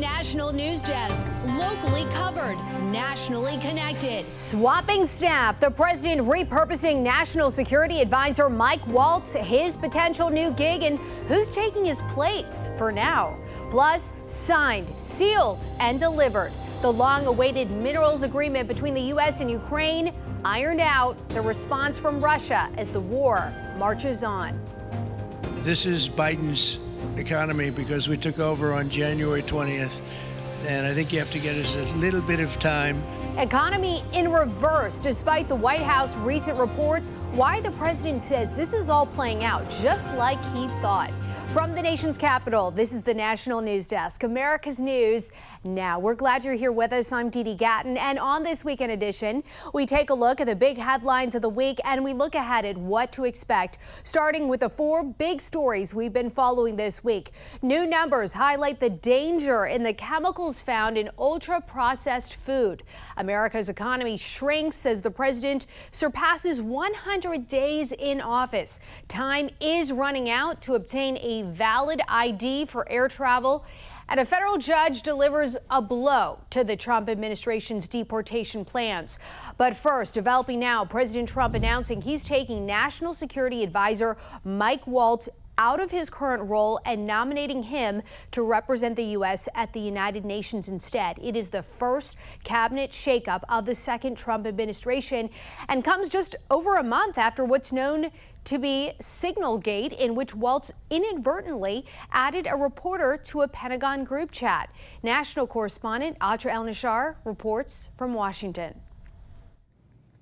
national news desk, locally covered, nationally connected. Swapping staff, the president repurposing National Security Advisor Mike Waltz, his potential new gig, and who's taking his place for now. Plus, signed, sealed, and delivered. The long-awaited minerals agreement between the U.S. and Ukraine ironed out. The response from Russia as the war marches on. This is Biden's economy because we took over on January 20th, and I think you have to get us a little bit of time. Economy in reverse, despite the White House recent reports. Why the president says this is all playing out just like he thought. From the nation's capital, this is the National News Desk, America's News Now. We're glad you're here with us. I'm Dee Dee Gatton, and on this weekend edition, we take a look at the big headlines of the week, and we look ahead at what to expect, starting with the 4 big stories we've been following this week. New numbers highlight the danger in the chemicals found in ultra-processed food. America's economy shrinks as the president surpasses 100 days in office. Time is running out to obtain a valid ID for air travel, and a federal judge delivers a blow to the Trump administration's deportation plans. But first, developing now, President Trump announcing he's taking National Security Advisor Mike Waltz out of his current role and nominating him to represent the U.S. at the United Nations instead. It is the first cabinet shakeup of the second Trump administration and comes just over a month after what's known to be Signalgate, in which Waltz inadvertently added a reporter to a Pentagon group chat. National correspondent Atra El-Nashar reports from Washington.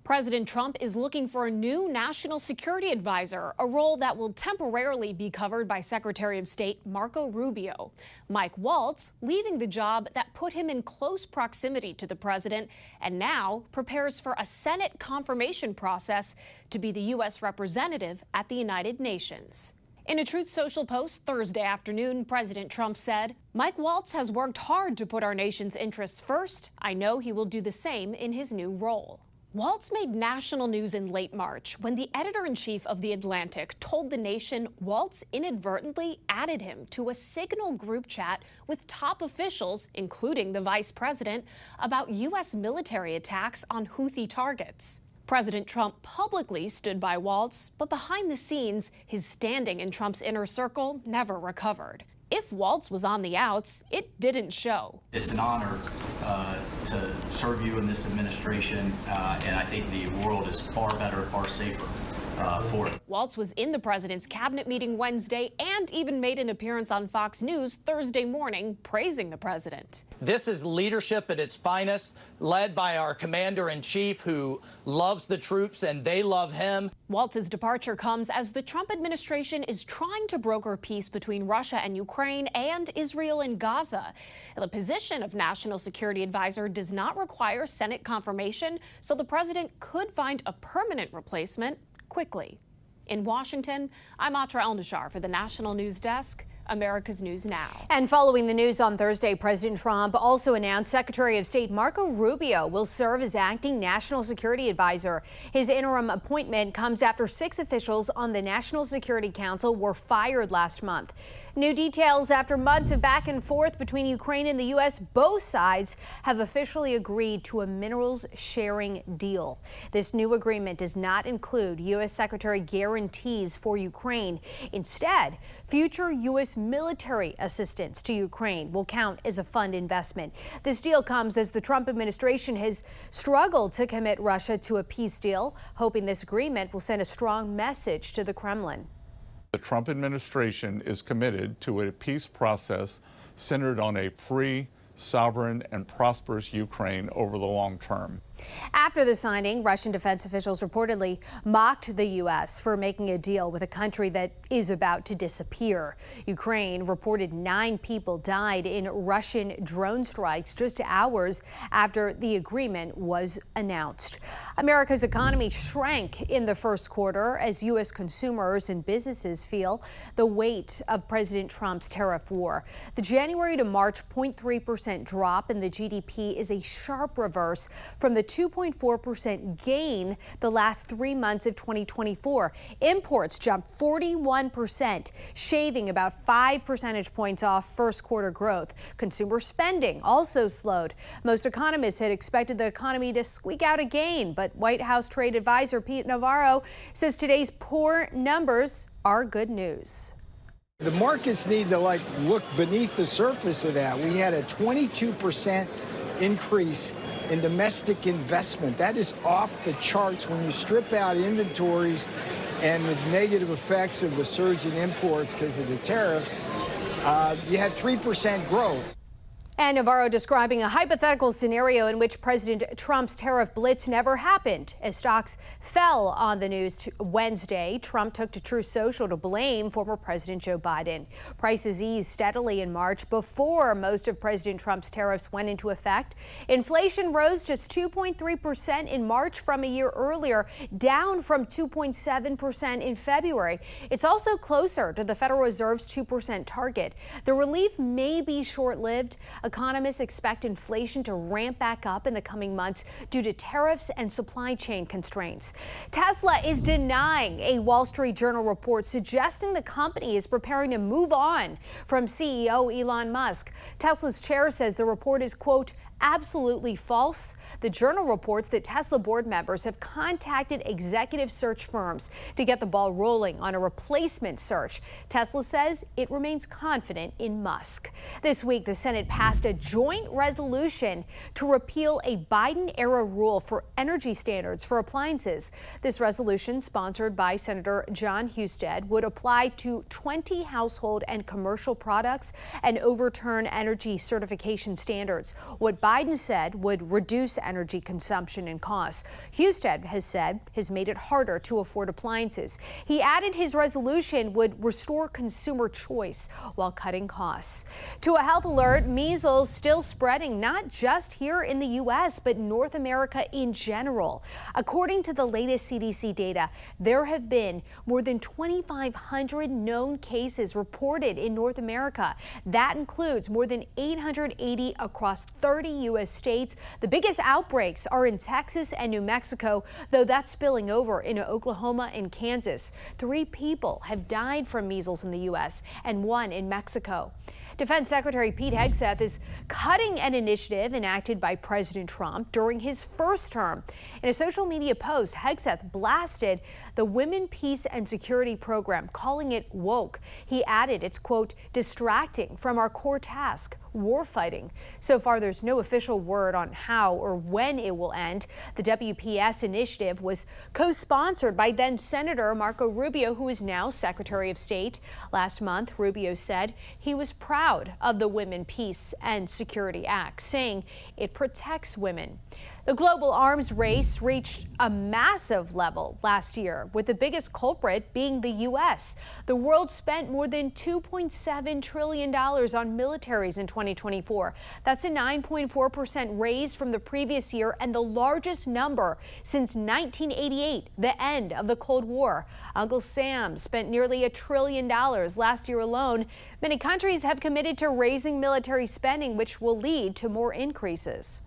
President Trump is looking for a new national security advisor, a role that will temporarily be covered by Secretary of State Marco Rubio. Mike Waltz leaving the job that put him in close proximity to the president and now prepares for a Senate confirmation process to be the U.S. representative at the United Nations. In a Truth Social post Thursday afternoon, President Trump said, "Mike Waltz has worked hard to put our nation's interests first. I know he will do the same in his new role." Waltz made national news in late March when the editor-in-chief of The Atlantic told the nation Waltz inadvertently added him to a Signal group chat with top officials, including the vice president, about U.S. military attacks on Houthi targets. President Trump publicly stood by Waltz, but behind the scenes, his standing in Trump's inner circle never recovered. If Waltz was on the outs, it didn't show. It's an honor to serve you in this administration, and I think the world is far better, far safer for it. Waltz was in the president's cabinet meeting Wednesday and even made an appearance on Fox News Thursday morning, praising the president. This is leadership at its finest, led by our commander-in-chief who loves the troops and they love him. Waltz's departure comes as the Trump administration is trying to broker peace between Russia and Ukraine and Israel and Gaza. The position of National Security Advisor does not require Senate confirmation, so the president could find a permanent replacement quickly. In Washington, I'm Atra El-Nashar for the National News Desk, America's News Now. And following the news on Thursday, President Trump also announced Secretary of State Marco Rubio will serve as acting National Security Advisor. His interim appointment comes after 6 officials on the National Security Council were fired last month. New details after months of back and forth between Ukraine and the U.S., both sides have officially agreed to a minerals sharing deal. This new agreement does not include U.S. Secretary guarantees for Ukraine. Instead, future U.S. military assistance to Ukraine will count as a fund investment. This deal comes as the Trump administration has struggled to commit Russia to a peace deal, hoping this agreement will send a strong message to the Kremlin. The Trump administration is committed to a peace process centered on a free, sovereign, and prosperous Ukraine over the long term. After the signing, Russian defense officials reportedly mocked the U.S. for making a deal with a country that is about to disappear. Ukraine reported 9 people died in Russian drone strikes just hours after the agreement was announced. America's economy shrank in the first quarter as U.S. consumers and businesses feel the weight of President Trump's tariff war. The January to March 0.3% drop in the GDP is a sharp reverse from the a 2.4% gain the last 3 months of 2024. Imports jumped 41%, shaving about 5 percentage points off first quarter growth. Consumer spending also slowed. Most economists had expected the economy to squeak out a gain, but White House trade advisor Pete Navarro says today's poor numbers are good news. The markets need to look beneath the surface of that. We had a 22% increase in domestic investment. That is off the charts when you strip out inventories and the negative effects of the surge in imports because of the tariffs. You had 3% growth. And Navarro describing a hypothetical scenario in which President Trump's tariff blitz never happened. As stocks fell on the news Wednesday, Trump took to Truth Social to blame former President Joe Biden. Prices eased steadily in March before most of President Trump's tariffs went into effect. Inflation rose just 2.3% in March from a year earlier, down from 2.7% in February. It's also closer to the Federal Reserve's 2% target. The relief may be short-lived. Economists expect inflation to ramp back up in the coming months due to tariffs and supply chain constraints. Tesla is denying a Wall Street Journal report suggesting the company is preparing to move on from CEO Elon Musk. Tesla's chair says the report is, quote, absolutely false. The Journal reports that Tesla board members have contacted executive search firms to get the ball rolling on a replacement search. Tesla says it remains confident in Musk. This week, the Senate passed a joint resolution to repeal a Biden-era rule for energy standards for appliances. This resolution, sponsored by Senator John Husted, would apply to 20 household and commercial products and overturn energy certification standards. What Biden said would reduce energy consumption and costs. Husted has said has made it harder to afford appliances. He added his resolution would restore consumer choice while cutting costs. To a health alert, measles still spreading not just here in the U.S., but North America in general. According to the latest CDC data, there have been more than 2,500 known cases reported in North America. That includes more than 880 across 30 U.S. states. The biggest outbreaks are in Texas and New Mexico, though that's spilling over into Oklahoma and Kansas. 3 people have died from measles in the U.S. and 1 in Mexico. Defense Secretary Pete Hegseth is cutting an initiative enacted by President Trump during his first term. In a social media post, Hegseth blasted the Women, Peace and Security program, calling it woke. He added it's, quote, distracting from our core task, warfighting. So far, there's no official word on how or when it will end. The WPS initiative was co-sponsored by then Senator Marco Rubio, who is now Secretary of State. Last month, Rubio said he was proud of the Women, Peace and Security Act, saying it protects women. The global arms race reached a massive level last year, with the biggest culprit being the U.S. The world spent more than $2.7 trillion on militaries in 2024. That's a 9.4% raise from the previous year and the largest number since 1988, the end of the Cold War. Uncle Sam spent nearly $1 trillion last year alone. Many countries have committed to raising military spending, which will lead to more increases.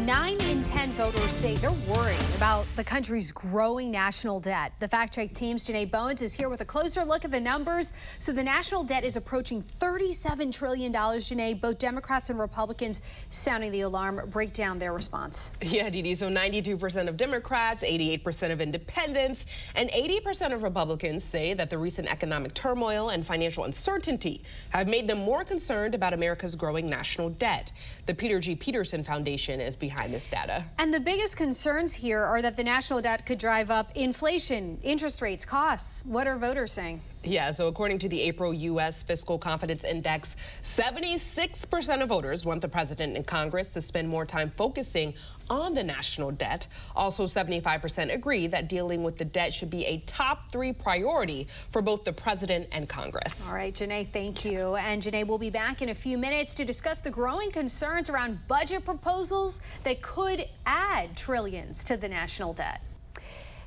9 in 10 voters say they're worried about the country's growing national debt. The Fact Check team's Janae Bones is here with a closer look at the numbers. So the national debt is approaching $37 trillion. Janae, both Democrats and Republicans sounding the alarm. Break down their response. Yeah, Dee Dee, so 92% of Democrats, 88% of independents, and 80% of Republicans say that the recent economic turmoil and financial uncertainty have made them more concerned about America's growing national debt. The Peter G. Peterson Foundation is behind this data. And the biggest concerns here are that the national debt could drive up inflation, interest rates, costs. What are voters saying? Yeah, so according to the April U.S. Fiscal Confidence Index, 76% of voters want the president and Congress to spend more time focusing on the national debt. Also, 75% agree that dealing with the debt should be a top 3 priority for both the president and Congress. All right, Janae, thank you. And Janae, we'll be back in a few minutes to discuss the growing concerns around budget proposals that could add trillions to the national debt.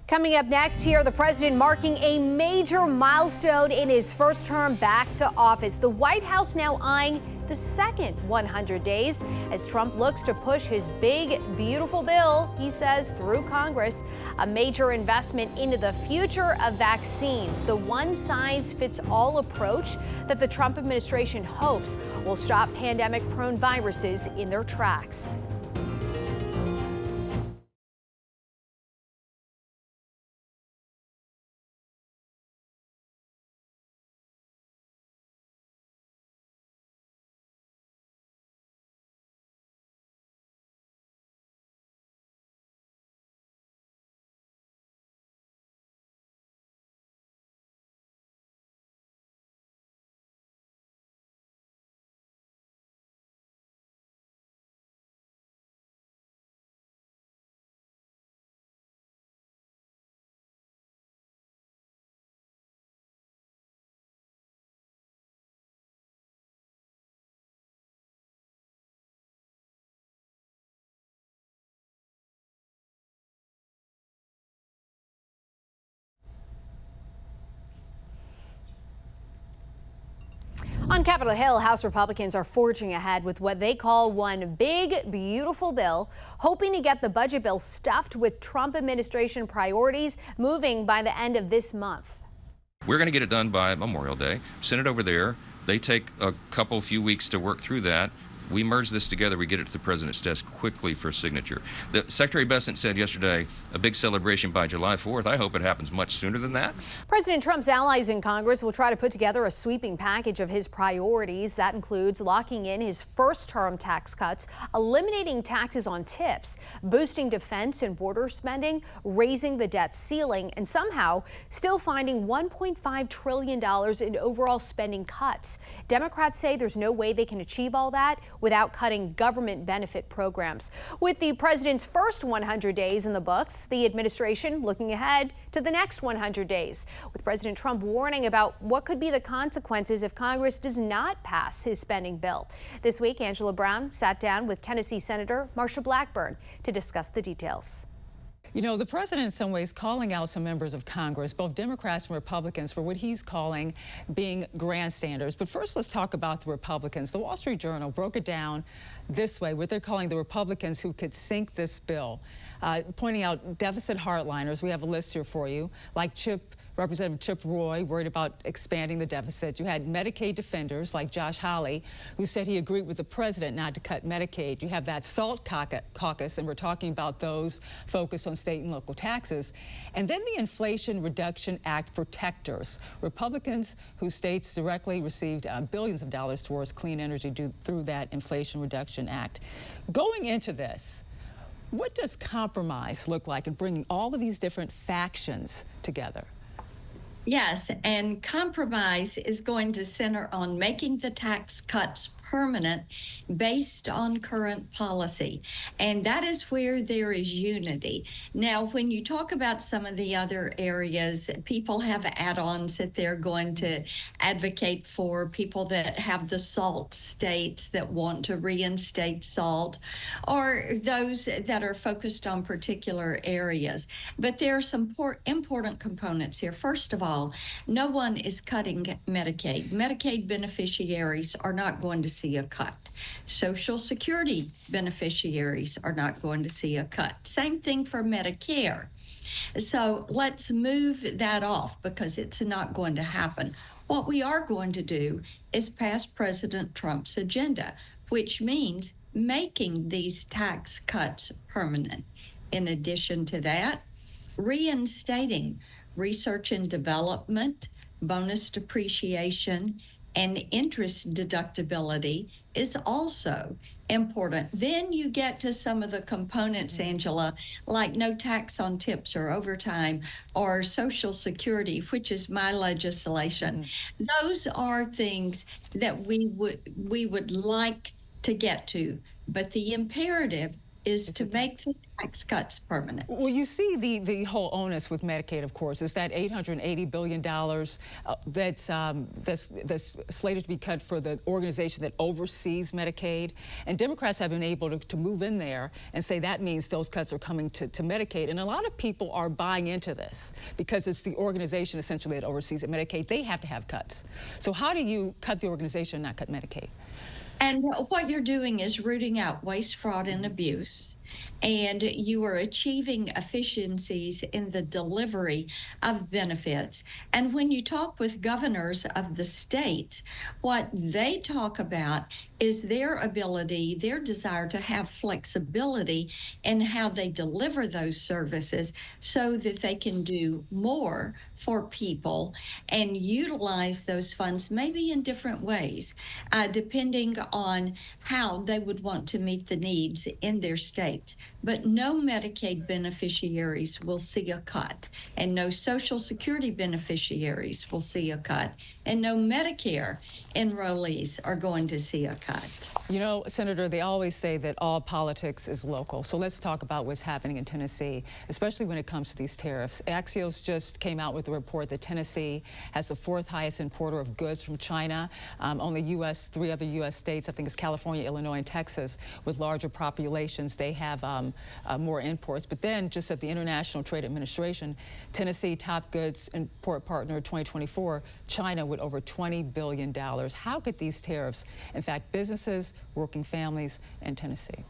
Coming up next here, the president marking a major milestone in his first term back to office. The White House now eyeing the second 100 days as Trump looks to push his big, beautiful bill, he says, through Congress, a major investment into the future of vaccines, the one-size-fits-all approach that the Trump administration hopes will stop pandemic-prone viruses in their tracks. On Capitol Hill, House Republicans are forging ahead with what they call one big, beautiful bill, hoping to get the budget bill stuffed with Trump administration priorities moving by the end of this month. We're going to get it done by Memorial Day. Send it over there. They take a few weeks to work through that. We merge this together. We get it to the president's desk quickly for signature. The Secretary Bessent said yesterday, a big celebration by July 4th. I hope it happens much sooner than that. President Trump's allies in Congress will try to put together a sweeping package of his priorities. That includes locking in his first-term tax cuts, eliminating taxes on tips, boosting defense and border spending, raising the debt ceiling, and somehow still finding $1.5 trillion in overall spending cuts. Democrats say there's no way they can achieve all that without cutting government benefit programs. With the president's first 100 days in the books, the administration looking ahead to the next 100 days, with President Trump warning about what could be the consequences if Congress does not pass his spending bill. This week, Angelo Brown sat down with Tennessee Senator Marsha Blackburn to discuss the details. You know, the president in some ways calling out some members of Congress, both Democrats and Republicans, for what he's calling being grandstanders. But first, let's talk about the Republicans. The Wall Street Journal broke it down this way, what they're calling the Republicans who could sink this bill, pointing out deficit hardliners. We have a list here for you, like Representative Chip Roy, worried about expanding the deficit. You had Medicaid defenders like Josh Hawley, who said he agreed with the president not to cut Medicaid. You have that SALT caucus, and we're talking about those focused on state and local taxes. And then the Inflation Reduction Act protectors, Republicans whose states directly received billions of dollars towards clean energy through that Inflation Reduction Act. Going into this, what does compromise look like in bringing all of these different factions together? Yes, and compromise is going to center on making the tax cuts permanent based on current policy. And that is where there is unity. Now, when you talk about some of the other areas, people have add-ons that they're going to advocate for, people that have the SALT states that want to reinstate SALT, or those that are focused on particular areas. But there are some important components here. First of all, no one is cutting Medicaid. Medicaid beneficiaries are not going to see a cut. Social Security beneficiaries are not going to see a cut. Same thing for Medicare. So let's move that off because it's not going to happen. What we are going to do is pass President Trump's agenda, which means making these tax cuts permanent. In addition to that, reinstating research and development, bonus depreciation, and interest deductibility is also important. Then you get to some of the components, Angela, like no tax on tips or overtime or Social Security, which is my legislation. Those are things that we would like to get to, but the imperative is to make the tax cuts permanent. Well, you see the whole onus with Medicaid, of course, is that $880 billion that's slated to be cut for the organization that oversees Medicaid. And Democrats have been able to move in there and say that means those cuts are coming to Medicaid. And a lot of people are buying into this because it's the organization essentially that oversees Medicaid. They have to have cuts. So how do you cut the organization and not cut Medicaid? And what you're doing is rooting out waste, fraud, and abuse. And you are achieving efficiencies in the delivery of benefits. And when you talk with governors of the states, what they talk about is their ability, their desire to have flexibility in how they deliver those services so that they can do more for people and utilize those funds maybe in different ways, depending on how they would want to meet the needs in their states. But no Medicaid beneficiaries will see a cut, and no Social Security beneficiaries will see a cut, and no Medicare enrollees are going to see a cut. You know, Senator, they always say that all politics is local. So let's talk about what's happening in Tennessee, especially when it comes to these tariffs. Axios just came out with a report that Tennessee has the 4th highest importer of goods from China. Only three other U.S. states, I think it's California, Illinois, and Texas, with larger populations, they have more imports. But then, just at the International Trade Administration, Tennessee top goods import partner 2024, China with over $20 billion. How could these tariffs impact businesses, working families in Tennessee?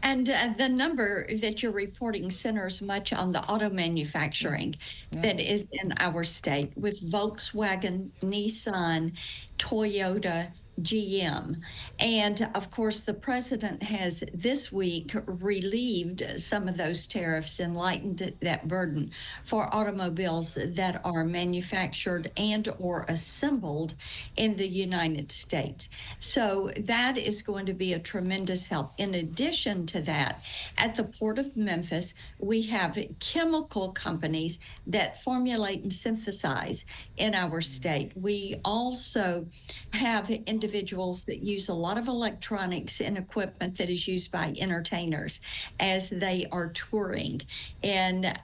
And the number that you're reporting centers much on the auto manufacturing that is in our state, with Volkswagen, Nissan, Toyota, GM. And of course, the president has this week relieved some of those tariffs and lightened that burden for automobiles that are manufactured and or assembled in the United States. So that is going to be a tremendous help. In addition to that, at the Port of Memphis, we have chemical companies that formulate and synthesize in our state. We also have individuals that use a lot of electronics and equipment that is used by entertainers as they are touring and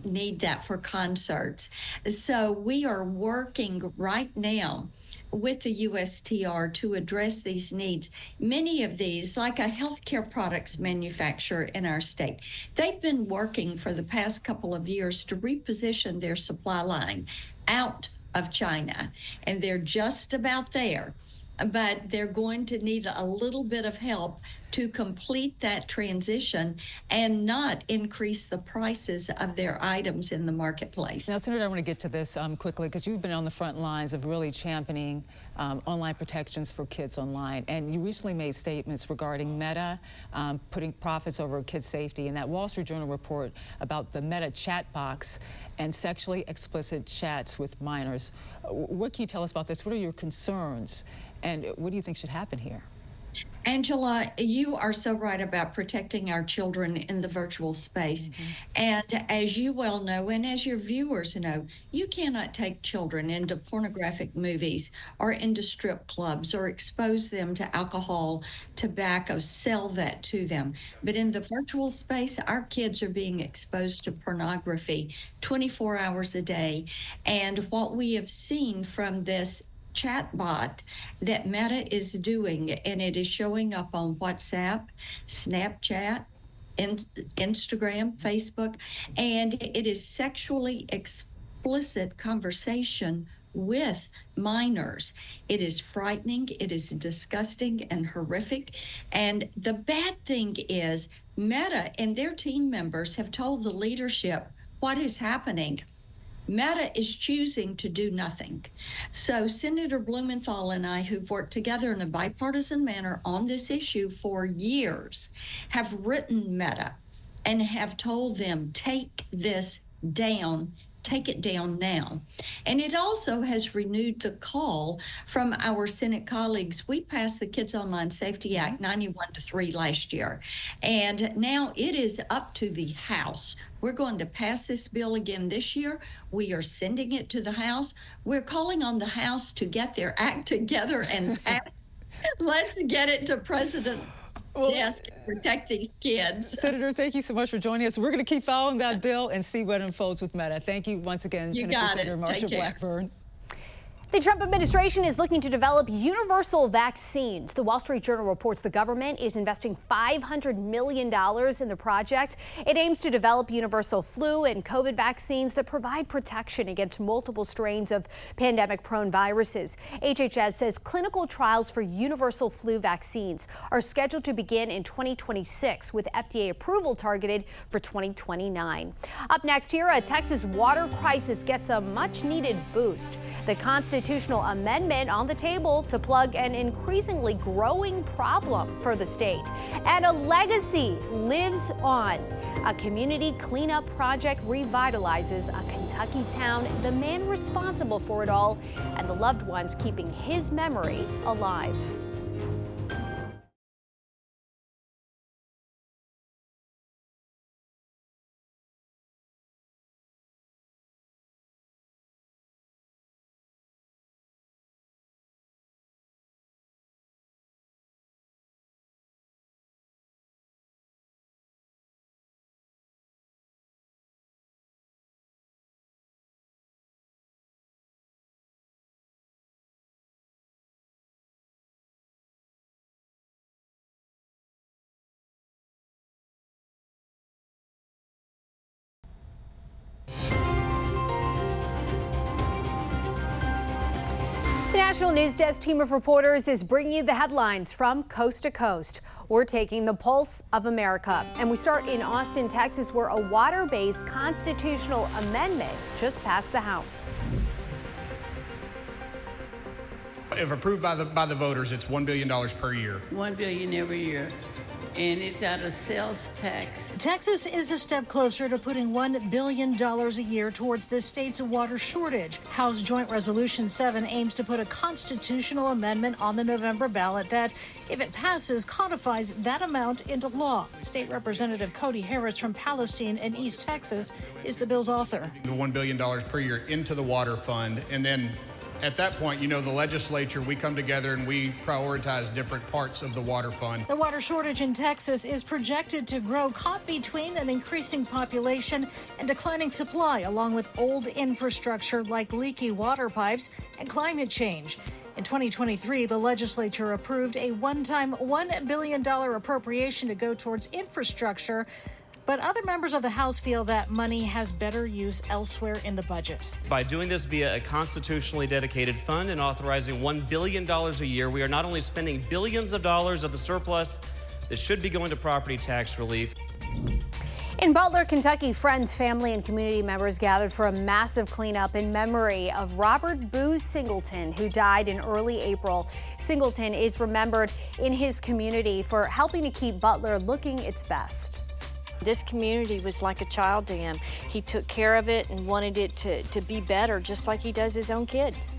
need that for concerts. So we are working right now with the USTR to address these needs. Many of these, like a healthcare products manufacturer in our state, they've been working for the past couple of years to reposition their supply line out of China, and they're just about there. But they're going to need a little bit of help to complete that transition and not increase the prices of their items in the marketplace. Now, Senator, I want to get to this quickly, because you've been on the front lines of really championing online protections for kids online. And you recently made statements regarding Meta putting profits over kids' safety, and that Wall Street Journal report about the Meta chat box and sexually explicit chats with minors. What can you tell us about this? What are your concerns? And what do you think should happen here? Angela, you are so right about protecting our children in the virtual space. And as you well know, and as your viewers know, you cannot take children into pornographic movies or into strip clubs or expose them to alcohol, tobacco, sell that to them. But in the virtual space, our kids are being exposed to pornography 24 hours a day. And what we have seen from this chatbot that Meta is doing, and it is showing up on WhatsApp, Snapchat, Instagram, Facebook, and it is sexually explicit conversation with minors. It is frightening, it is disgusting and horrific. And the bad thing is Meta and their team members have told the leadership what is happening. Meta is choosing to do nothing. So Senator Blumenthal and I, who've worked together in a bipartisan manner on this issue for years, have written Meta and have told them, take this down, take it down now. And it also has renewed the call from our Senate colleagues. We passed the Kids Online Safety Act 91-3 last year, and now it is up to the House. We're going to pass this bill again this year. We are sending it to the House. We're calling on the House to get their act together and pass. Let's get it to President desk and protect the kids. Senator, thank you so much for joining us. We're going to keep following that bill and see what unfolds with Meta. Thank you once again, Tennessee Senator Marsha Blackburn. The Trump administration is looking to develop universal vaccines. The Wall Street Journal reports the government is investing $500 million in the project. It aims to develop universal flu and COVID vaccines that provide protection against multiple strains of pandemic-prone viruses. HHS says clinical trials for universal flu vaccines are scheduled to begin in 2026, with FDA approval targeted for 2029. Up next here, a Texas water crisis gets a much-needed boost. The constitutional amendment on the table to plug an increasingly growing problem for the state. And a legacy lives on. A community cleanup project revitalizes a Kentucky town, the man responsible for it all, and the loved ones keeping his memory alive. The National News Desk team of reporters is bringing you the headlines from coast to coast. We're taking the pulse of America, and we start in Austin, Texas, where a water-based constitutional amendment just passed the House. If approved by the voters, it's $1 billion per year. $1 billion every year. And it's out of sales tax. Texas is a step closer to putting $1 billion a year towards the state's water shortage. House Joint Resolution 7 aims to put a constitutional amendment on the November ballot that, if it passes, codifies that amount into law. State Representative Cody Harris from Palestine in East Texas is the bill's author. The $1 billion per year into the water fund, and then at that point, the legislature, we come together and we prioritize different parts of the water fund. The water shortage in Texas is projected to grow, caught between an increasing population and declining supply, along with old infrastructure like leaky water pipes and climate change. In 2023, the legislature approved a one-time $1 billion appropriation to go towards infrastructure. But other members of the House feel that money has better use elsewhere in the budget. By doing this via a constitutionally dedicated fund and authorizing $1 billion a year, we are not only spending billions of dollars of the surplus that should be going to property tax relief. In Butler, Kentucky, friends, family, and community members gathered for a massive cleanup in memory of Robert Booz Singleton, who died in early April. Singleton is remembered in his community for helping to keep Butler looking its best. This community was like a child to him. He took care of it and wanted it to be better, just like he does his own kids.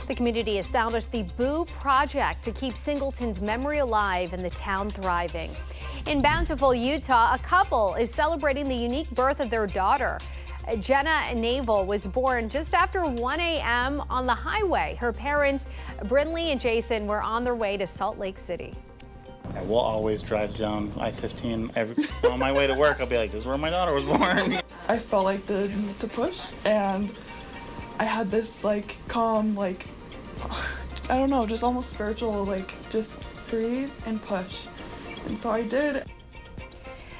The community established the Boo Project to keep Singleton's memory alive and the town thriving. In Bountiful, Utah, a couple is celebrating the unique birth of their daughter. Jenna Navel was born just after 1 a.m. on the highway. Her parents, Brinley and Jason, were on their way to Salt Lake City. I will always drive down I-15 on my way to work. I'll be like, this is where my daughter was born. I felt like the need to push, and I had this calm, I don't know, just almost spiritual, just breathe and push. And so I did.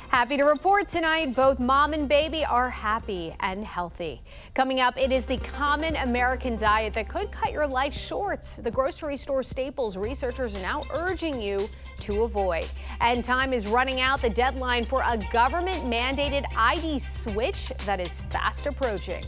Happy to report tonight, both mom and baby are happy and healthy. Coming up, it is the common American diet that could cut your life short. The grocery store staples researchers are now urging you to avoid. And time is running out, the deadline for a government-mandated ID switch that is fast approaching.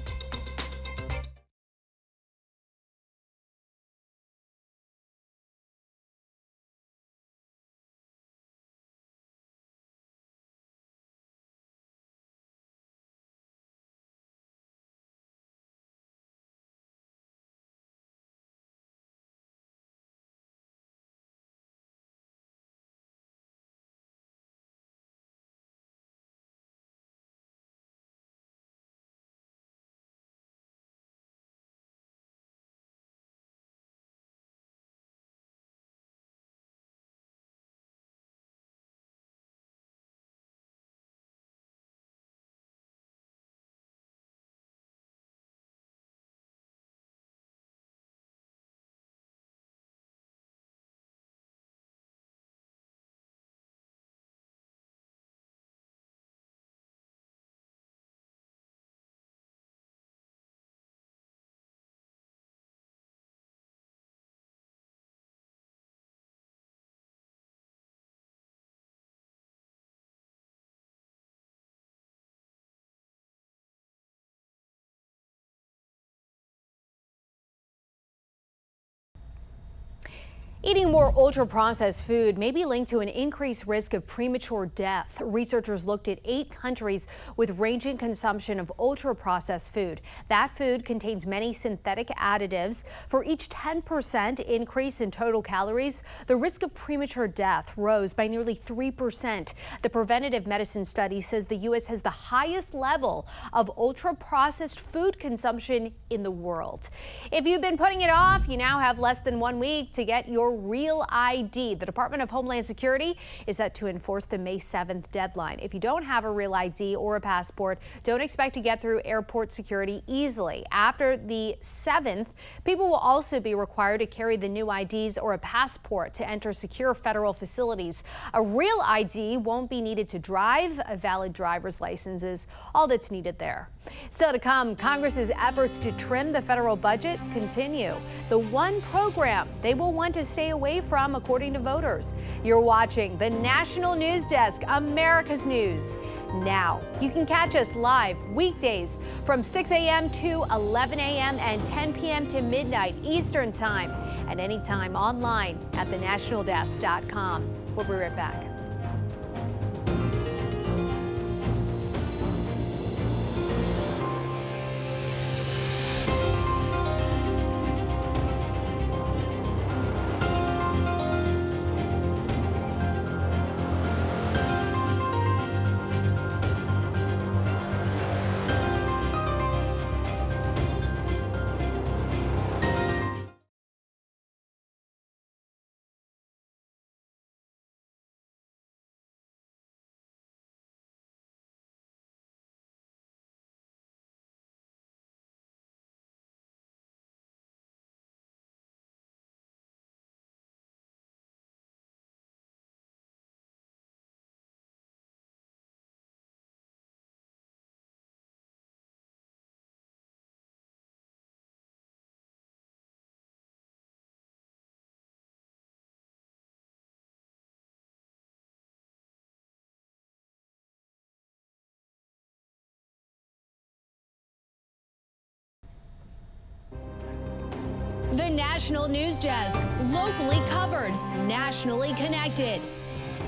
Eating more ultra-processed food may be linked to an increased risk of premature death. Researchers looked at 8 countries with ranging consumption of ultra-processed food. That food contains many synthetic additives. For each 10% increase in total calories, the risk of premature death rose by nearly 3%. The preventative medicine study says the U.S. has the highest level of ultra-processed food consumption in the world. If you've been putting it off, you now have less than 1 week to get your real ID. The Department of Homeland Security is set to enforce the May 7th deadline. If you don't have a real ID or a passport, don't expect to get through airport security easily. After the 7th, people will also be required to carry the new IDs or a passport to enter secure federal facilities. A real ID won't be needed to drive. A valid driver's license is all that's needed there. Still to come, Congress's efforts to trim the federal budget continue. The one program they will want to stay away from, according to voters. You're watching the National News Desk, America's News Now. You can catch us live weekdays from 6 a.m. to 11 a.m. and 10 p.m. to midnight Eastern Time, and anytime online at thenationaldesk.com. We'll be right back. The National News Desk, locally covered, nationally connected.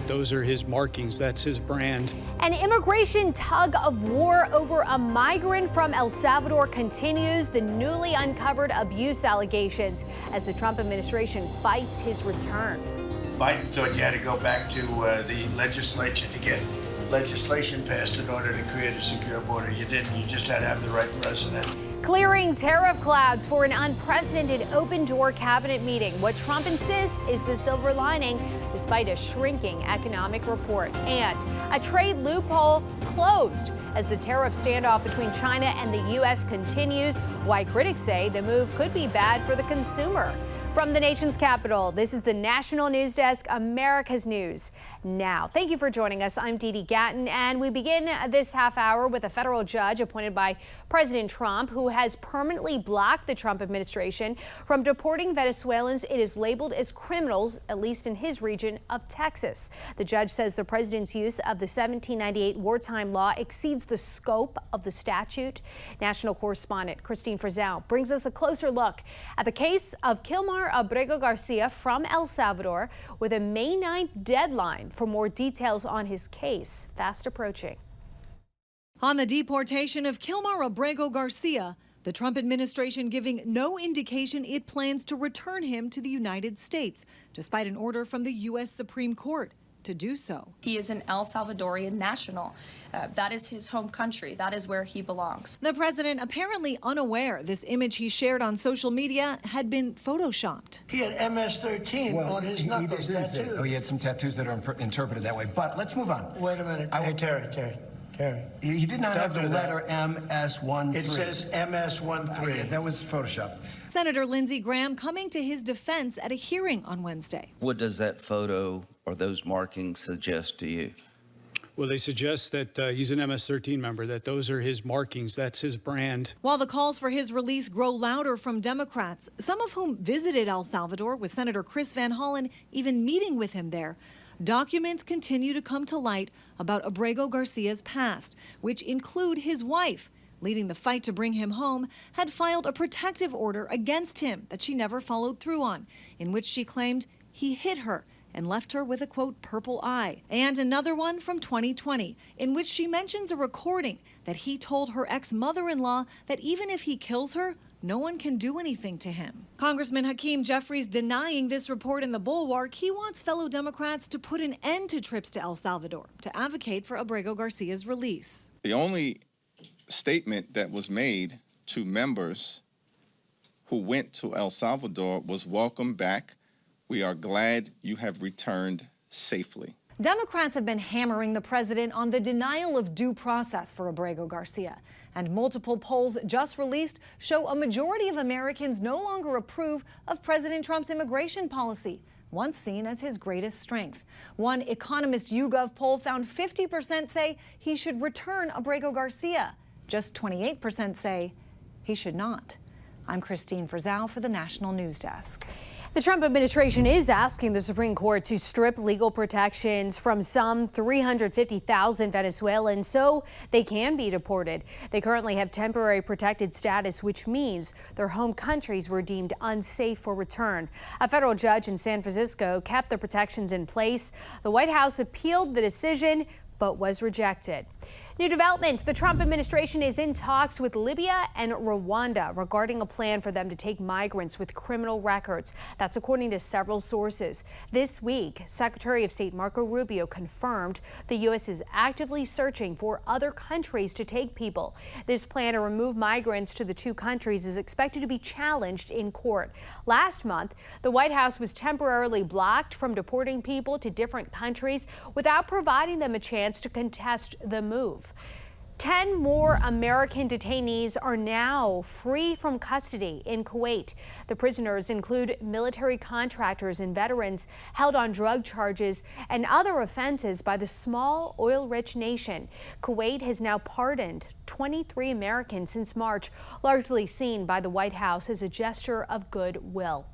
Those are his markings. That's his brand. An immigration tug of war over a migrant from El Salvador continues. The newly uncovered abuse allegations as the Trump administration fights his return. Biden thought you had to go back to the legislature to get legislation passed in order to create a secure border. You didn't. You just had to have the right president. Clearing tariff clouds for an unprecedented open-door cabinet meeting. What Trump insists is the silver lining, despite a shrinking economic report. And a trade loophole closed as the tariff standoff between China and the U.S. continues. Why critics say the move could be bad for the consumer. From the nation's capital, this is the National News Desk, America's News Now. Thank you for joining us. I'm Dee Dee Gatton, and we begin this half hour with a federal judge appointed by President Trump, who has permanently blocked the Trump administration from deporting Venezuelans it is labeled as criminals, at least in his region of Texas. The judge says the president's use of the 1798 wartime law exceeds the scope of the statute. National correspondent Christine Frizzell brings us a closer look at the case of Kilmar Abrego Garcia from El Salvador with a May 9th deadline for more details on his case fast approaching. On the deportation of Kilmar Abrego Garcia, the Trump administration giving no indication it plans to return him to the United States, despite an order from the U.S. Supreme Court to do so. He is an El Salvadorian national. That is his home country. That is where he belongs. The president apparently unaware this image he shared on social media had been photoshopped. He had MS-13 on his knuckles tattooed. Oh, he had some tattoos that are interpreted that way. But let's move on. Wait a minute. Hey, Terry. He did not have the letter MS-13. It says MS-13. Yeah, that was photoshopped. Senator Lindsey Graham coming to his defense at a hearing on Wednesday. What does that photo or those markings suggest to you? Well, they suggest that he's an MS-13 member, that those are his markings. That's his brand. While the calls for his release grow louder from Democrats, some of whom visited El Salvador with Senator Chris Van Hollen even meeting with him there, documents continue to come to light about Abrego Garcia's past, which include his wife, leading the fight to bring him home, had filed a protective order against him that she never followed through on, in which she claimed he hit her and left her with a, quote, purple eye. And another one from 2020, in which she mentions a recording that he told her ex-mother-in-law that even if he kills her, no one can do anything to him. Congressman Hakeem Jeffries denying this report in the Bulwark. He wants fellow Democrats to put an end to trips to El Salvador to advocate for Abrego Garcia's release. The only statement that was made to members who went to El Salvador was welcome back. We are glad you have returned safely. Democrats have been hammering the president on the denial of due process for Abrego Garcia. And multiple polls just released show a majority of Americans no longer approve of President Trump's immigration policy, once seen as his greatest strength. One Economist YouGov poll found 50% say he should return Abrego Garcia. Just 28% say he should not. I'm Christine Frizzell for the National News Desk. The Trump administration is asking the Supreme Court to strip legal protections from some 350,000 Venezuelans so they can be deported. They currently have temporary protected status, which means their home countries were deemed unsafe for return. A federal judge in San Francisco kept the protections in place. The White House appealed the decision, but was rejected. New developments. The Trump administration is in talks with Libya and Rwanda regarding a plan for them to take migrants with criminal records. That's according to several sources. This week, Secretary of State Marco Rubio confirmed the U.S. is actively searching for other countries to take people. This plan to remove migrants to the two countries is expected to be challenged in court. Last month, the White House was temporarily blocked from deporting people to different countries without providing them a chance to contest the move. 10 more American detainees are now free from custody in Kuwait. The prisoners include military contractors and veterans held on drug charges and other offenses by the small oil-rich nation. Kuwait has now pardoned 23 Americans since March, largely seen by the White House as a gesture of goodwill.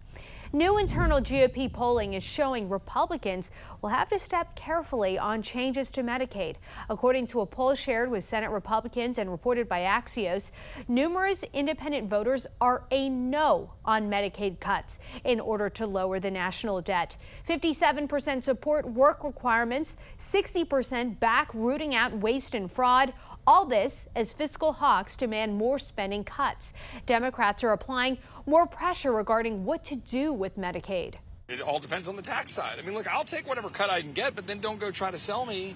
New internal GOP polling is showing Republicans will have to step carefully on changes to Medicaid. According to a poll shared with Senate Republicans and reported by Axios, numerous independent voters are a no on Medicaid cuts in order to lower the national debt. 57% support work requirements, 60% back rooting out waste and fraud. All this as fiscal hawks demand more spending cuts. Democrats are applying more pressure regarding what to do with Medicaid. It all depends on the tax side. I mean, look, I'll take whatever cut I can get, but then don't go try to sell me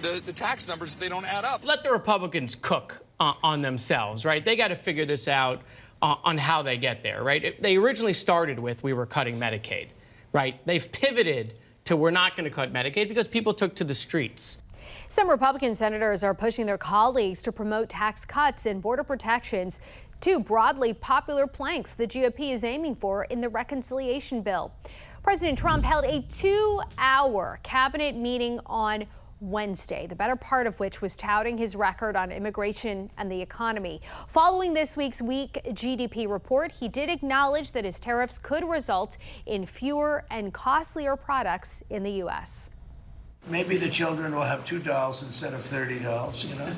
the tax numbers if they don't add up. Let the Republicans cook on themselves, right? They got to figure this out on how they get there, right? They originally started with we were cutting Medicaid, right? They've pivoted to we're not going to cut Medicaid because people took to the streets. Some Republican senators are pushing their colleagues to promote tax cuts and border protections, two broadly popular planks the GOP is aiming for in the reconciliation bill. President Trump held a 2-hour cabinet meeting on Wednesday, the better part of which was touting his record on immigration and the economy. Following this week's weak GDP report, he did acknowledge that his tariffs could result in fewer and costlier products in the U.S. Maybe the children will have $2 instead of $30, you know?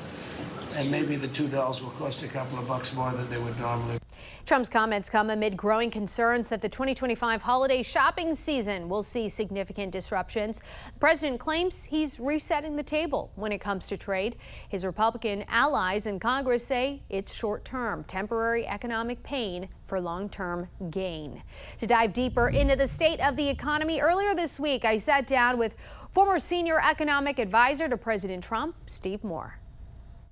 And maybe the $2 will cost a couple of bucks more than they would normally. Trump's comments come amid growing concerns that the 2025 holiday shopping season will see significant disruptions. The president claims he's resetting the table when it comes to trade. His Republican allies in Congress say it's short-term, temporary economic pain for long-term gain. To dive deeper into the state of the economy, earlier this week, I sat down with former senior economic advisor to President Trump, Steve Moore.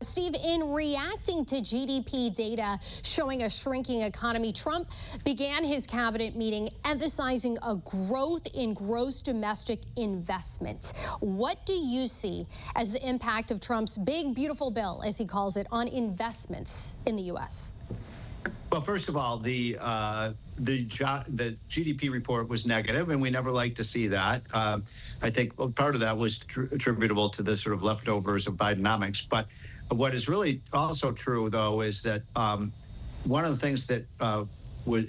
Steve, in reacting to GDP data showing a shrinking economy, Trump began his cabinet meeting emphasizing a growth in gross domestic investment. What do you see as the impact of Trump's big, beautiful bill, as he calls it, on investments in the U.S.? Well, first of all, the GDP report was negative, and we never like to see that. I think part of that was attributable to the sort of leftovers of Bidenomics. But what is really also true, though, is that one of the things that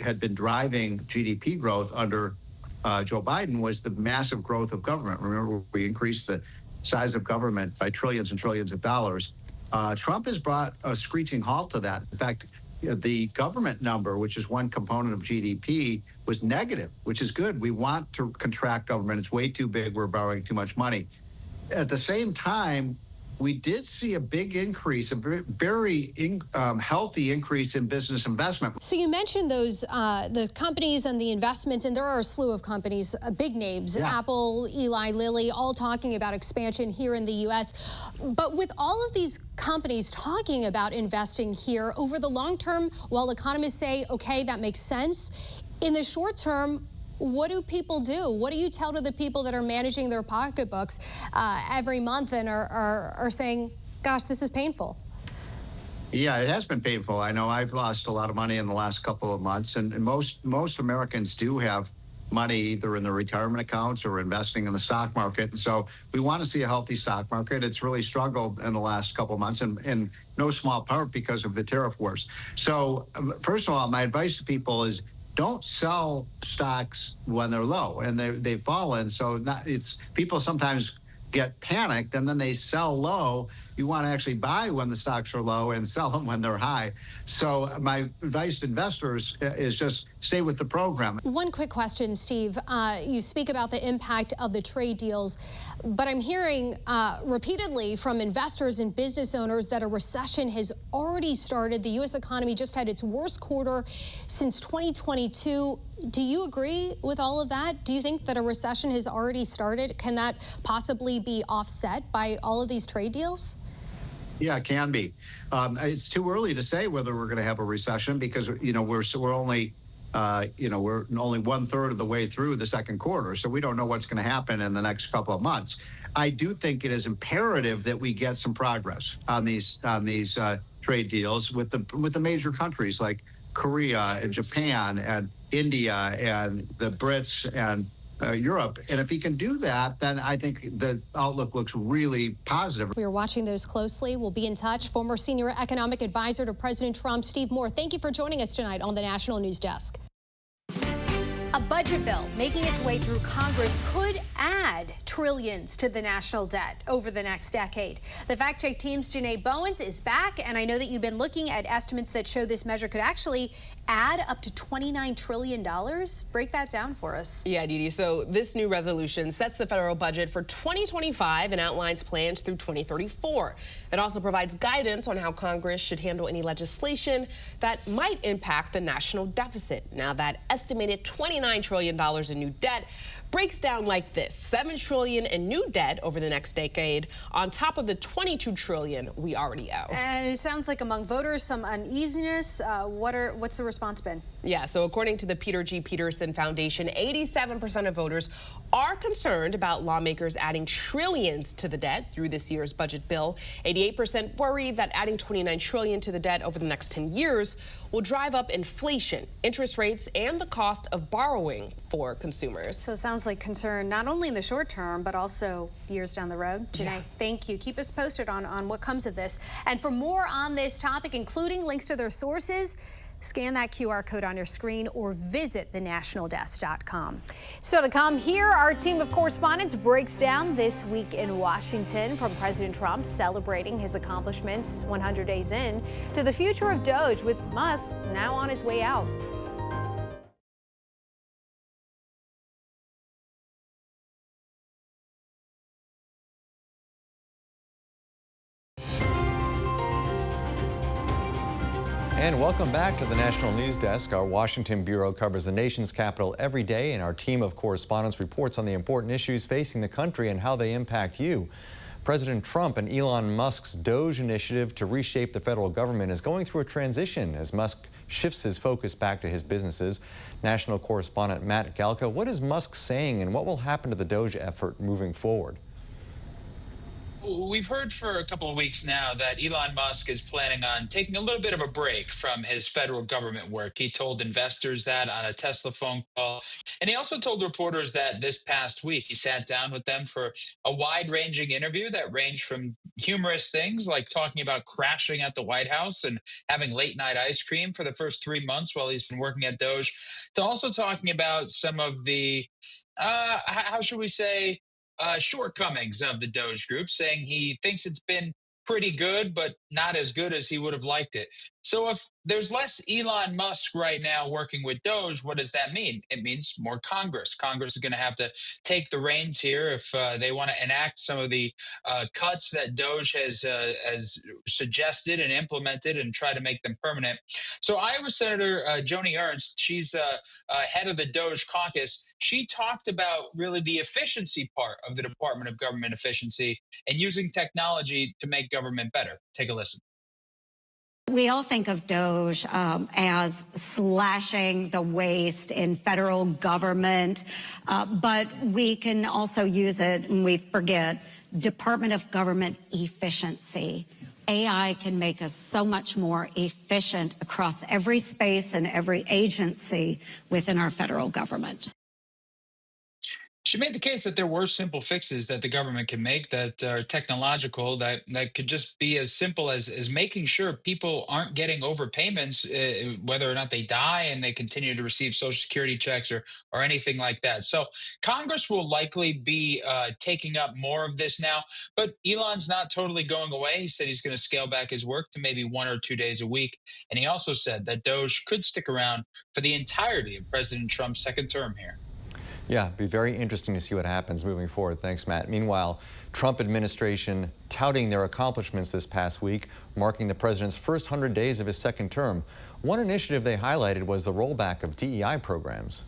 had been driving GDP growth under Joe Biden was the massive growth of government. Remember, we increased the size of government by trillions and trillions of dollars. Trump has brought a screeching halt to that. In fact, the government number, which is one component of GDP, was negative, which is good. We want to contract government. It's way too big. We're borrowing too much money. At the same time, we did see a big increase, a very healthy increase in business investment. So you mentioned those, the companies and the investments, and there are a slew of companies, big names, Apple, Eli Lilly, all talking about expansion here in the U.S. But with all of these companies talking about investing here over the long term, while economists say, okay, that makes sense, in the short term, what do people do? What do you tell to the people that are managing their pocketbooks every month and are saying, gosh, this is painful? Yeah, it has been painful. I know I've lost a lot of money in the last couple of months, and most Americans do have money either in their retirement accounts or investing in the stock market. And so we want to see a healthy stock market. It's really struggled in the last couple of months, and in no small part because of the tariff wars. So first of all, my advice to people is don't sell stocks when they're low and they've fallen. So people sometimes get panicked and then they sell low. You want to actually buy when the stocks are low and sell them when they're high. So my advice to investors is just stay with the program. One quick question, Steve. You speak about the impact of the trade deals, but I'm hearing repeatedly from investors and business owners that a recession has already started. The U.S. economy just had its worst quarter since 2022. Do you agree with all of that? Do you think that a recession has already started? Can that possibly be offset by all of these trade deals? Yeah, it can be. It's too early to say whether we're going to have a recession because we're only we're only 1/3 of the way through the second quarter, so we don't know what's going to happen in the next couple of months. I do think it is imperative that we get some progress on these trade deals with the major countries like Korea and Japan and India and the Brits and Europe. And if he can do that, then I think the outlook looks really positive. We are watching those closely. We'll be in touch. Former senior economic advisor to President Trump, Steve Moore, thank you for joining us tonight on the National News Desk. A budget bill making its way through Congress could add trillions to the national debt over the next decade. The Fact Check team's Janae Bowens is back, and I know that you've been looking at estimates that show this measure could actually add up to $29 trillion. Break that down for us. Yeah, Dee. So this new resolution sets the federal budget for 2025 and outlines plans through 2034. It also provides guidance on how Congress should handle any legislation that might impact the national deficit. Now, that estimated $29 trillion in new debt breaks down like this: $7 trillion in new debt over the next decade on top of the $22 trillion we already owe. And it sounds like among voters some uneasiness. What's the response been? Yeah, so according to the Peter G. Peterson Foundation, 87% of voters are concerned about lawmakers adding trillions to the debt through this year's budget bill. 88% worry that adding $29 trillion to the debt over the next 10 years will drive up inflation, interest rates, and the cost of borrowing for consumers. So it sounds like concern not only in the short term, but also years down the road. Janae, thank you. Keep us posted on what comes of this. And for more on this topic, including links to their sources, scan that QR code on your screen or visit thenationaldesk.com. Still to come, here our team of correspondents breaks down this week in Washington, from President Trump celebrating his accomplishments 100 days in to the future of Doge, with Musk now on his way out. And welcome back to the National News Desk. Our Washington bureau covers the nation's capital every day, and our team of correspondents reports on the important issues facing the country and how they impact you. President Trump and Elon Musk's Doge initiative to reshape the federal government is going through a transition as Musk shifts his focus back to his businesses. National correspondent Matt Galka, what is Musk saying and what will happen to the Doge effort moving forward? We've heard for a couple of weeks now that Elon Musk is planning on taking a little bit of a break from his federal government work. He told investors that on a Tesla phone call. And he also told reporters that this past week he sat down with them for a wide-ranging interview that ranged from humorous things like talking about crashing at the White House and having late-night ice cream for the first 3 months while he's been working at Doge, to also talking about some of the, how should we say, shortcomings of the Doge group, saying he thinks it's been pretty good, but not as good as he would have liked it. So if there's less Elon Musk right now working with Doge, what does that mean? It means more Congress. Congress is going to have to take the reins here if they want to enact some of the cuts that Doge has suggested and implemented and try to make them permanent. So Iowa Senator Joni Ernst, she's head of the Doge caucus. She talked about really the efficiency part of the Department of Government Efficiency and using technology to make government better. Take a listen. We all think of Doge as slashing the waste in federal government, but we can also use it, and we forget, Department of Government Efficiency. AI can make us so much more efficient across every space and every agency within our federal government. She made the case that there were simple fixes that the government can make that are technological, that could just be as simple as making sure people aren't getting overpayments, whether or not they die and they continue to receive Social Security checks or anything like that. So Congress will likely be taking up more of this now, but Elon's not totally going away. He said he's going to scale back his work to maybe 1 or 2 days a week. And he also said that Doge could stick around for the entirety of President Trump's second term here. Yeah, it'd be very interesting to see what happens moving forward. Thanks, Matt. Meanwhile, Trump administration touting their accomplishments this past week, marking the president's first 100 days of his second term. One initiative they highlighted was the rollback of DEI programs.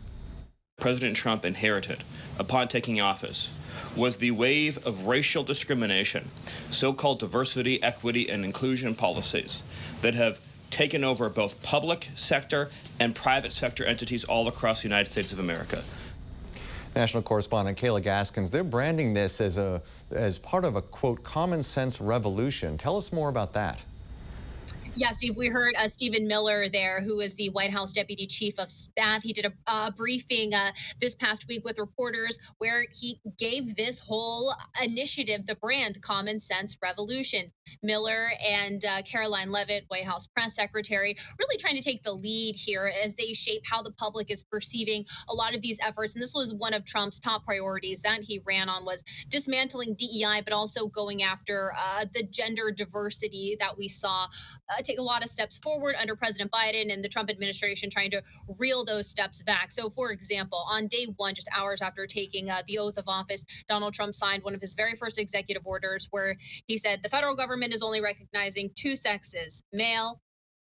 President Trump inherited upon taking office was the wave of racial discrimination, so-called diversity, equity, and inclusion policies that have taken over both public sector and private sector entities all across the United States of America. National correspondent Kayla Gaskins, they're branding this as part of a, quote, common sense revolution. Tell us more about that. Yeah, Steve, we heard Stephen Miller there, who is the White House Deputy Chief of Staff. He did a briefing this past week with reporters where he gave this whole initiative the brand Common Sense Revolution. Miller and Caroline Leavitt, White House Press Secretary, really trying to take the lead here as they shape how the public is perceiving a lot of these efforts. And this was one of Trump's top priorities that he ran on, was dismantling DEI, but also going after the gender diversity that we saw take a lot of steps forward under President Biden and the Trump administration trying to reel those steps back. So, for example, on day one, just hours after taking the oath of office, Donald Trump signed one of his very first executive orders where he said the federal government is only recognizing two sexes, male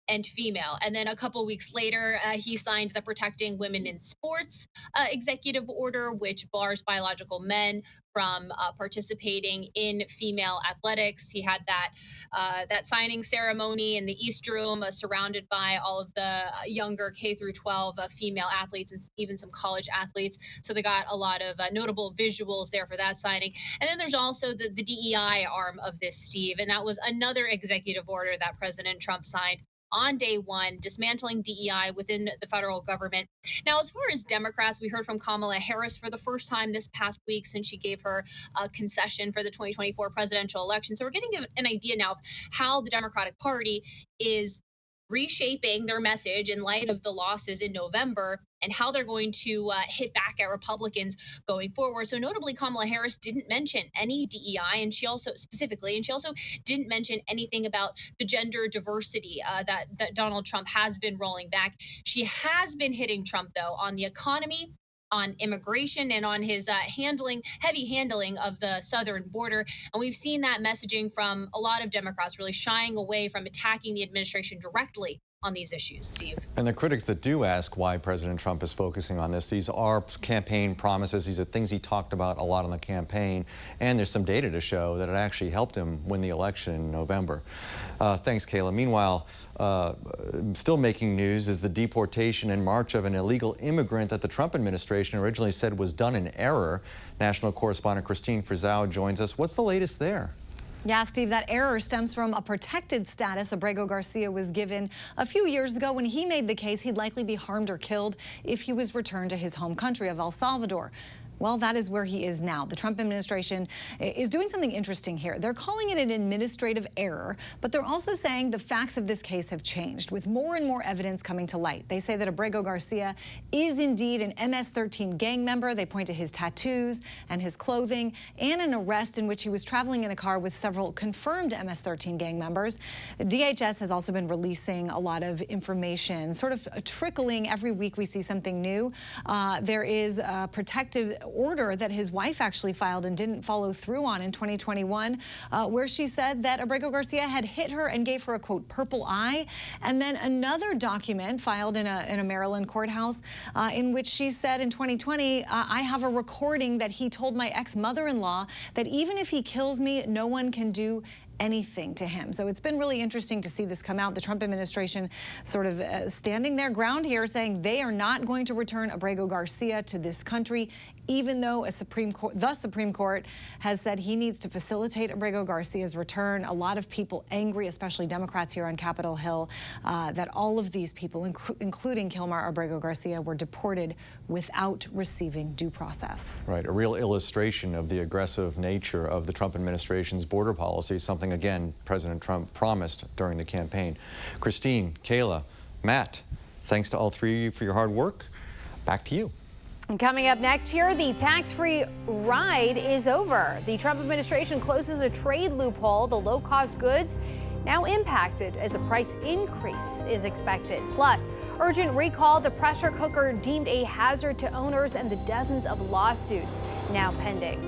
and female. And then a couple weeks later, he signed the Protecting Women in Sports executive order, which bars biological men from participating in female athletics. He had that signing ceremony in the East Room, surrounded by all of the younger K through 12 female athletes and even some college athletes. So they got a lot of notable visuals there for that signing. And then there's also the DEI arm of this, Steve, and that was another executive order that President Trump signed on day one, dismantling DEI within the federal government. Now, as far as Democrats, we heard from Kamala Harris for the first time this past week since she gave her concession for the 2024 presidential election. So we're getting an idea now of how the Democratic Party is reshaping their message in light of the losses in November and how they're going to hit back at Republicans going forward. So notably, Kamala Harris didn't mention any DEI, and she also didn't mention anything about the gender diversity that Donald Trump has been rolling back. She has been hitting Trump, though, on the economy, on immigration, and on his heavy handling of the southern border. And we've seen that messaging from a lot of Democrats really shying away from attacking the administration directly on these issues, Steve. And the critics that do ask why President Trump is focusing on this, these are campaign promises. These are things he talked about a lot on the campaign. And there's some data to show that it actually helped him win the election in November. Thanks, Kayla. Meanwhile, still making news is the deportation in March of an illegal immigrant that the Trump administration originally said was done in error. National correspondent Christine Frizzau joins us. What's the latest there? Yeah, Steve, that error stems from a protected status Abrego Garcia was given a few years ago when he made the case he'd likely be harmed or killed if he was returned to his home country of El Salvador. Well, that is where he is now. The Trump administration is doing something interesting here. They're calling it an administrative error, but they're also saying the facts of this case have changed with more and more evidence coming to light. They say that Abrego Garcia is indeed an MS-13 gang member. They point to his tattoos and his clothing and an arrest in which he was traveling in a car with several confirmed MS-13 gang members. DHS has also been releasing a lot of information, sort of trickling. Every week we see something new. There is a protective order that his wife actually filed and didn't follow through on in 2021, where she said that Abrego Garcia had hit her and gave her a, quote, purple eye. And then another document filed in a Maryland courthouse in which she said in 2020, I have a recording that he told my ex-mother-in-law that even if he kills me, no one can do anything to him. So it's been really interesting to see this come out. The Trump administration sort of standing their ground here, saying they are not going to return Abrego Garcia to this country, even though the Supreme Court has said he needs to facilitate Abrego Garcia's return. A lot of people angry, especially Democrats here on Capitol Hill, that all of these people, including Kilmar Abrego Garcia, were deported without receiving due process. Right, a real illustration of the aggressive nature of the Trump administration's border policy, something, again, President Trump promised during the campaign. Christine, Kayla, Matt, thanks to all three of you for your hard work. Back to you. And coming up next here, the tax-free ride is over. The Trump administration closes a trade loophole. The low-cost goods now impacted as a price increase is expected. Plus, urgent recall, the pressure cooker deemed a hazard to owners, and the dozens of lawsuits now pending.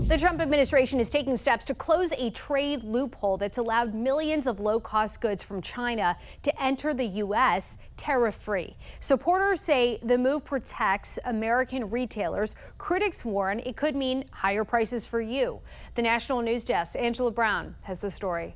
The Trump administration is taking steps to close a trade loophole that's allowed millions of low-cost goods from China to enter the U.S. tariff-free. Supporters say the move protects American retailers. Critics warn it could mean higher prices for you. The National News Desk, Angelo Brown, has the story.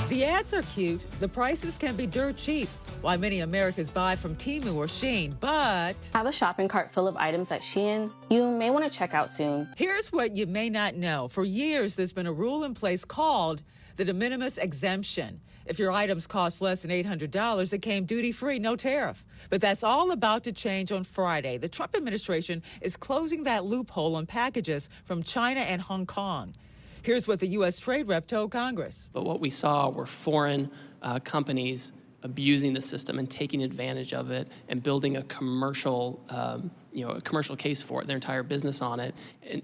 The ads are cute. The prices can be dirt cheap. Why many Americans buy from Temu or Shein, but have a shopping cart full of items at Shein you may want to check out soon. Here's what you may not know. For years, there's been a rule in place called the de minimis exemption. If your items cost less than $800, it came duty-free, no tariff. But that's all about to change on Friday. The Trump administration is closing that loophole on packages from China and Hong Kong. Here's what the U.S. trade rep told Congress. But what we saw were foreign companies abusing the system and taking advantage of it and building a commercial, a commercial case for it, their entire business on it,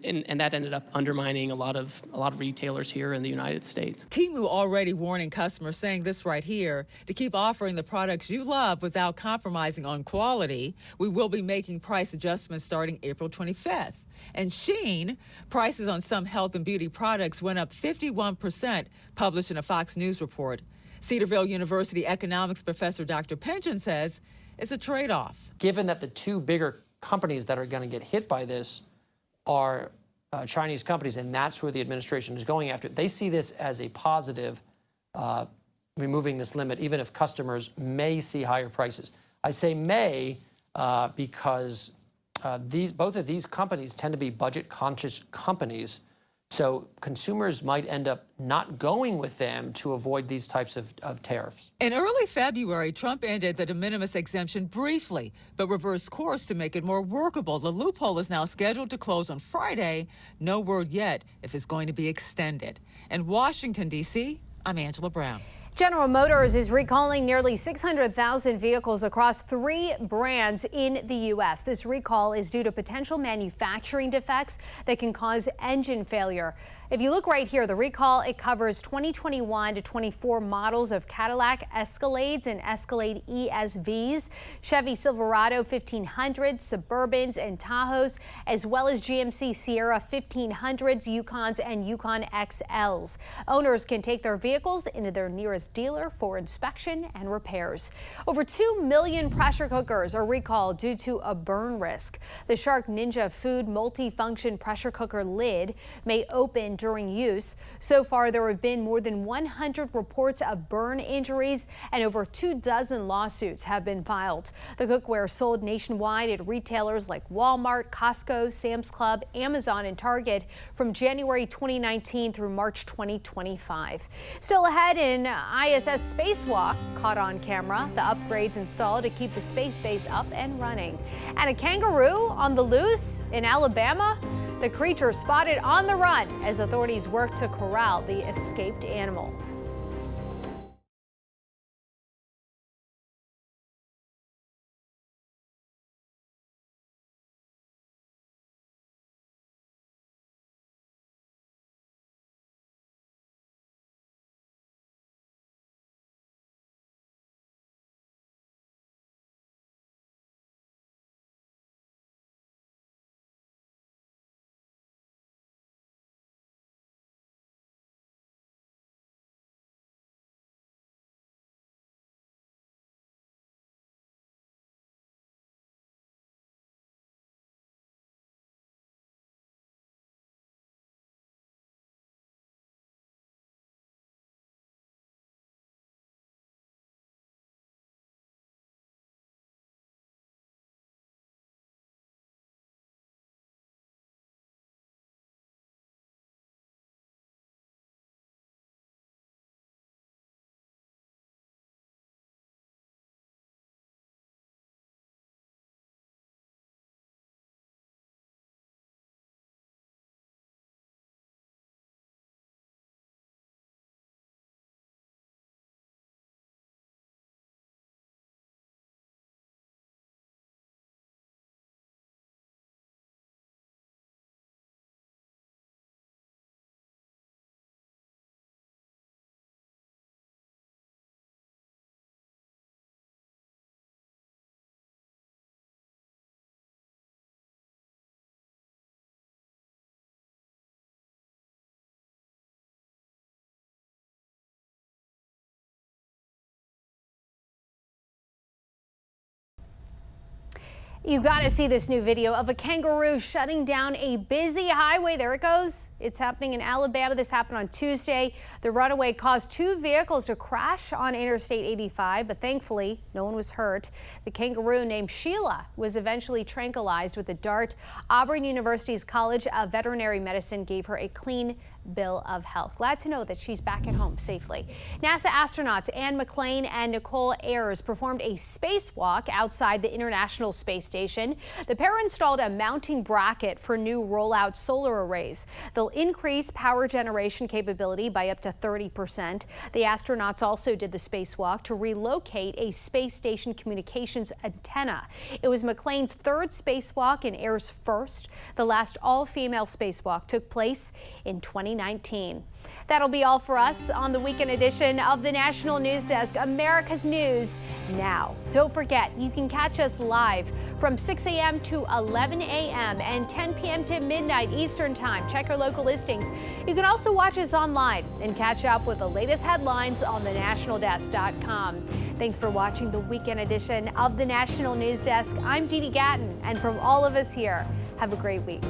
and that ended up undermining a lot of retailers here in the United States. Temu already warning customers, saying this right here, to keep offering the products you love without compromising on quality. We will be making price adjustments starting April 25th. And Shein, prices on some health and beauty products went up 51%, published in a Fox News report. Cedarville University economics professor Dr. Pension says it's a trade-off. Given that the two bigger companies that are going to get hit by this are Chinese companies, and that's where the administration is going after, they see this as a positive, removing this limit, even if customers may see higher prices. I say may because both of these companies tend to be budget-conscious companies, So consumers might end up not going with them to avoid these types of tariffs. In early February, Trump ended the de minimis exemption briefly, but reversed course to make it more workable. The loophole is now scheduled to close on Friday. No word yet if it's going to be extended. In Washington, D.C., I'm Angela Brown. General Motors is recalling nearly 600,000 vehicles across 3 brands in the U.S. This recall is due to potential manufacturing defects that can cause engine failure. If you look right here, the recall, it covers 2021 to 24 models of Cadillac Escalades and Escalade ESVs, Chevy Silverado 1500s, Suburbans and Tahoes, as well as GMC Sierra 1500s, Yukons, and Yukon XLs. Owners can take their vehicles into their nearest dealer for inspection and repairs. Over 2 million pressure cookers are recalled due to a burn risk. The Shark Ninja Food multi-function pressure cooker lid may open during use. So far, there have been more than 100 reports of burn injuries and over 24 lawsuits have been filed. The cookware sold nationwide at retailers like Walmart, Costco, Sam's Club, Amazon, and Target from January 2019 through March 2025. Still ahead, in ISS spacewalk caught on camera, the upgrades installed to keep the space base up and running. And a kangaroo on the loose in Alabama. The creature spotted on the run as authorities work to corral the escaped animal. You got to see this new video of a kangaroo shutting down a busy highway. There it goes. It's happening in Alabama. This happened on Tuesday. The runaway caused 2 vehicles to crash on Interstate 85, but thankfully no one was hurt. The kangaroo named Sheila was eventually tranquilized with a dart. Auburn University's College of Veterinary Medicine gave her a clean bill of health. Glad to know that she's back at home safely. NASA astronauts Anne McClain and Nicole Ayers performed a spacewalk outside the International Space Station. The pair installed a mounting bracket for new rollout solar arrays. They'll increase power generation capability by up to 30%. The astronauts also did the spacewalk to relocate a space station communications antenna. It was McClain's 3rd spacewalk and Ayers' 1st. The last all-female spacewalk took place in 2019. That'll be all for us on the weekend edition of the National News Desk, America's News Now. Don't forget, you can catch us live from 6 a.m. to 11 a.m. and 10 p.m. to midnight Eastern Time. Check our local listings. You can also watch us online and catch up with the latest headlines on thenationaldesk.com. Thanks for watching the weekend edition of the National News Desk. I'm Dee Dee Gatton, and from all of us here, have a great week.